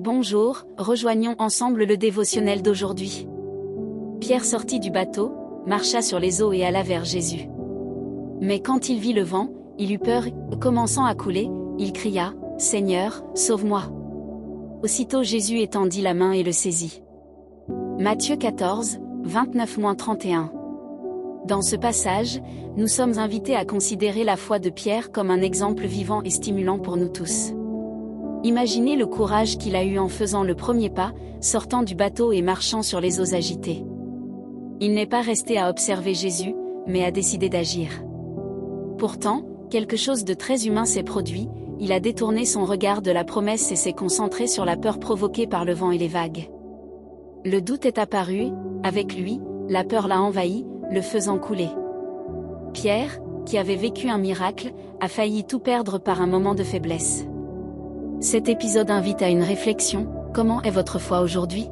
Bonjour, rejoignons ensemble le dévotionnel d'aujourd'hui. Pierre sortit du bateau, marcha sur les eaux et alla vers Jésus. Mais quand il vit le vent, il eut peur, commençant à couler, il cria, « Seigneur, sauve-moi !» Aussitôt Jésus étendit la main et le saisit. Matthieu 14, 29-31. Dans ce passage, nous sommes invités à considérer la foi de Pierre comme un exemple vivant et stimulant pour nous tous. Imaginez le courage qu'il a eu en faisant le premier pas, sortant du bateau et marchant sur les eaux agitées. Il n'est pas resté à observer Jésus, mais a décidé d'agir. Pourtant, quelque chose de très humain s'est produit, il a détourné son regard de la promesse et s'est concentré sur la peur provoquée par le vent et les vagues. Le doute est apparu, avec lui, la peur l'a envahi, le faisant couler. Pierre, qui avait vécu un miracle, a failli tout perdre par un moment de faiblesse. Cet épisode invite à une réflexion, comment est votre foi aujourd'hui ?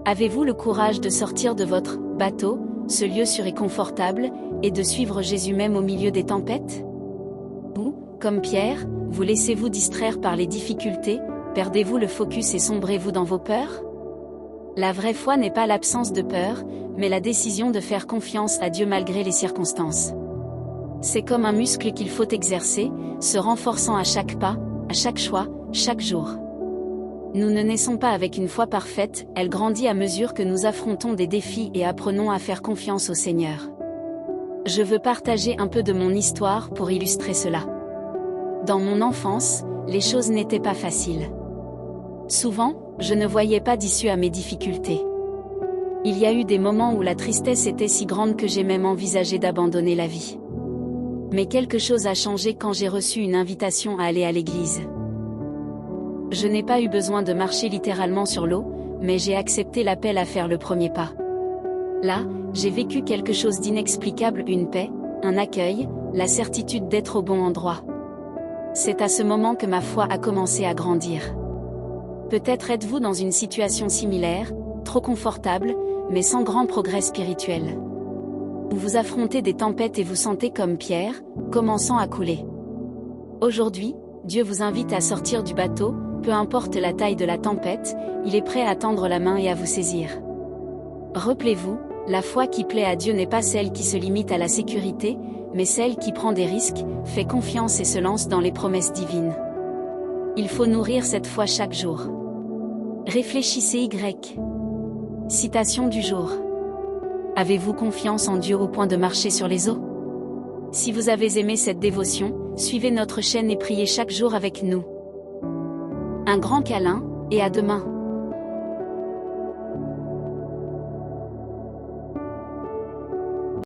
Avez-vous le courage de sortir de votre « bateau », ce lieu sûr et confortable, et de suivre Jésus même au milieu des tempêtes ? Ou, comme Pierre, vous laissez-vous distraire par les difficultés, perdez-vous le focus et sombrez-vous dans vos peurs ? La vraie foi n'est pas l'absence de peur, mais la décision de faire confiance à Dieu malgré les circonstances. C'est comme un muscle qu'il faut exercer, se renforçant à chaque pas, à chaque choix, chaque jour. Nous ne naissons pas avec une foi parfaite, elle grandit à mesure que nous affrontons des défis et apprenons à faire confiance au Seigneur. Je veux partager un peu de mon histoire pour illustrer cela. Dans mon enfance, les choses n'étaient pas faciles. Souvent, je ne voyais pas d'issue à mes difficultés. Il y a eu des moments où la tristesse était si grande que j'ai même envisagé d'abandonner la vie. Mais quelque chose a changé quand j'ai reçu une invitation à aller à l'église. Je n'ai pas eu besoin de marcher littéralement sur l'eau, mais j'ai accepté l'appel à faire le premier pas. Là, j'ai vécu quelque chose d'inexplicable, une paix, un accueil, la certitude d'être au bon endroit. C'est à ce moment que ma foi a commencé à grandir. Peut-être êtes-vous dans une situation similaire, trop confortable, mais sans grand progrès spirituel. Vous affrontez des tempêtes et vous sentez comme Pierre, commençant à couler. Aujourd'hui, Dieu vous invite à sortir du bateau, peu importe la taille de la tempête, il est prêt à tendre la main et à vous saisir. Rappelez-vous, la foi qui plaît à Dieu n'est pas celle qui se limite à la sécurité, mais celle qui prend des risques, fait confiance et se lance dans les promesses divines. Il faut nourrir cette foi chaque jour. Réfléchissez Y. Citation du jour. Avez-vous confiance en Dieu au point de marcher sur les eaux ? Si vous avez aimé cette dévotion, suivez notre chaîne et priez chaque jour avec nous. Un grand câlin, et à demain.